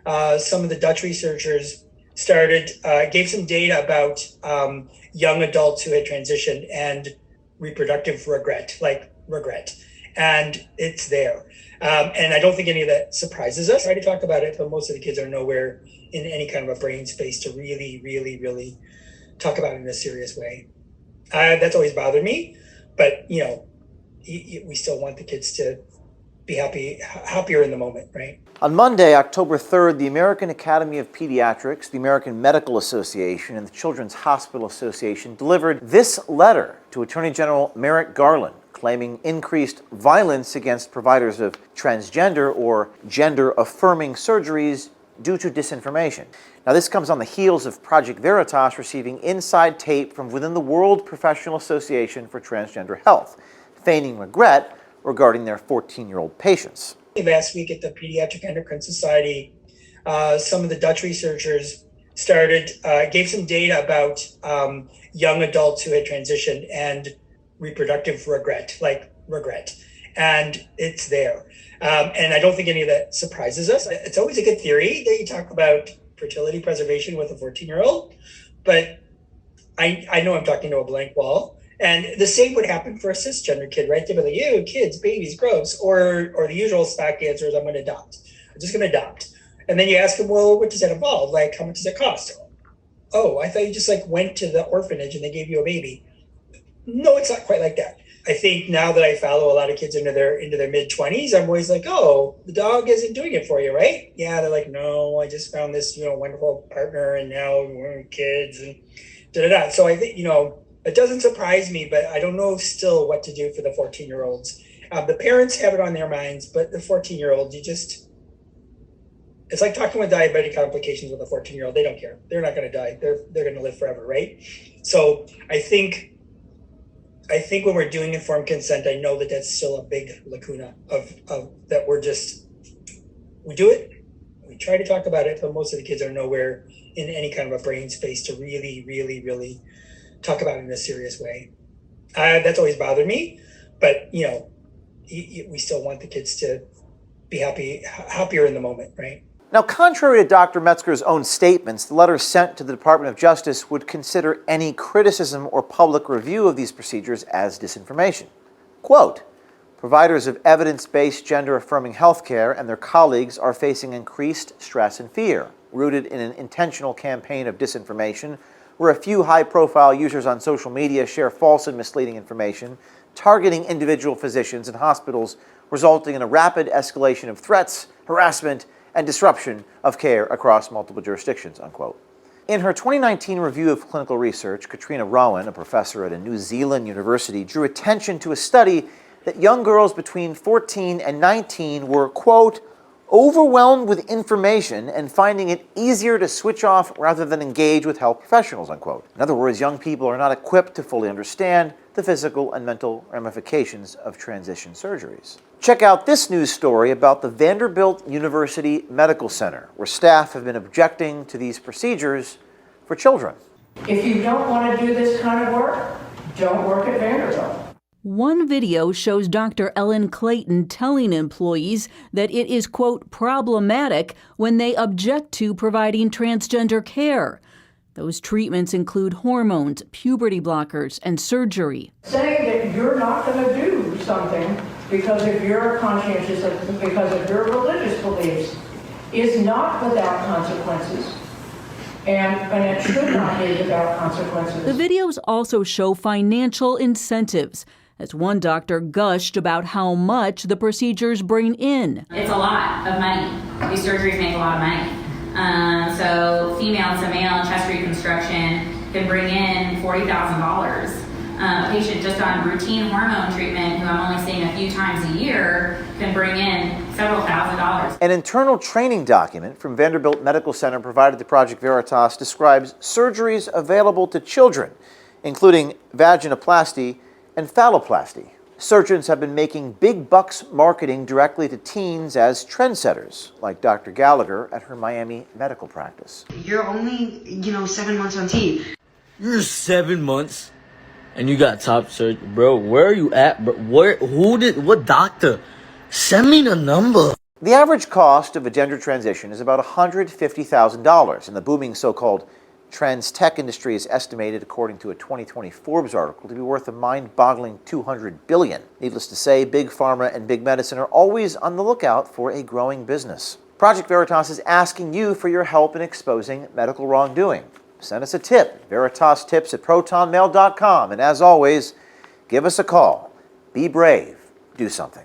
some of the Dutch researchers gave some data about young adults who had transitioned and reproductive regret, and it's there. And I don't think any of that surprises us. I try to talk about it, but most of the kids are nowhere in any kind of a brain space to really talk about it in a serious way. That's always bothered me, but we still want the kids to be happier in the moment, right? On Monday, October 3rd, the American Academy of Pediatrics, the American Medical Association, and the Children's Hospital Association delivered this letter to Attorney General Merrick Garland, claiming increased violence against providers of transgender or gender-affirming surgeries due to disinformation. Now, this comes on the heels of Project Veritas receiving inside tape from within the World Professional Association for Transgender Health, feigning regret regarding their 14-year-old patients. Last week at the Pediatric Endocrinology Society, some of the Dutch researchers gave some data about young adults who had transitioned and reproductive regret, and it's there. And I don't think any of that surprises us. It's always a good theory that you talk about fertility preservation with a 14-year-old, but I know I'm talking to a blank wall. And the same would happen for a cisgender kid, right? They'd be like, ew, kids, babies, gross. Or the usual stock answer is, I'm going to adopt. I'm just going to adopt. And then you ask them, well, what does that involve? Like, how much does it cost? Oh, I thought you just went to the orphanage and they gave you a baby. No, it's not quite like that. I think now that I follow a lot of kids into their mid-20s, I'm always like, oh, the dog isn't doing it for you, right? Yeah, they're like, no, I just found this, wonderful partner and now we're kids and da-da-da. So I think, it doesn't surprise me, but I don't know still what to do for the 14-year-olds. The parents have it on their minds, but the 14-year-olds, it's like talking with diabetic complications with a 14-year-old. They don't care. They're not going to die. They're going to live forever, right? So I think when we're doing informed consent, I know that that's still a big lacuna of that we do it. We try to talk about it, but most of the kids are nowhere in any kind of a brain space to really talk about it in a serious way. That's always bothered me, but we still want the kids to be happier in the moment, right? Now, contrary to Dr. Metzger's own statements, the letter sent to the Department of Justice would consider any criticism or public review of these procedures as disinformation. Quote, providers of evidence-based gender-affirming healthcare and their colleagues are facing increased stress and fear, rooted in an intentional campaign of disinformation where a few high-profile users on social media share false and misleading information, targeting individual physicians and hospitals, resulting in a rapid escalation of threats, harassment, and disruption of care across multiple jurisdictions, unquote. In her 2019 review of clinical research, Katrina Rowan, a professor at a New Zealand university, drew attention to a study that young girls between 14 and 19 were, quote, overwhelmed with information and finding it easier to switch off rather than engage with health professionals, unquote. In other words, young people are not equipped to fully understand the physical and mental ramifications of transition surgeries. Check out this news story about the Vanderbilt University Medical Center, where staff have been objecting to these procedures for children. If you don't want to do this kind of work, don't work at Vanderbilt. One video shows Dr. Ellen Clayton telling employees that it is, quote, problematic when they object to providing transgender care. Those treatments include hormones, puberty blockers, and surgery. Saying that you're not going to do something because of your conscientious, because of your religious beliefs, is not without consequences. And it should not be without consequences. The videos also show financial incentives, as one doctor gushed about how much the procedures bring in. It's a lot of money. These surgeries make a lot of money. So female to male chest reconstruction can bring in $40,000. A patient just on routine hormone treatment, who I'm only seeing a few times a year, can bring in several $1,000s. An internal training document from Vanderbilt Medical Center provided to Project Veritas describes surgeries available to children, including vaginoplasty and phalloplasty. Surgeons have been making big bucks marketing directly to teens as trendsetters, like Dr. Gallagher at her Miami medical practice. You're only, 7 months on team. You're 7 months and you got top surgery. Bro, where are you at, bro? What doctor? Send me the number. The average cost of a gender transition is about $150,000, and the booming so-called trans tech industry is estimated, according to a 2020 Forbes article, to be worth a mind-boggling $200 billion. Needless to say, Big Pharma and Big Medicine are always on the lookout for a growing business. Project Veritas is asking you for your help in exposing medical wrongdoing. Send us a tip, veritastips@protonmail.com, and as always, give us a call. Be brave. Do something.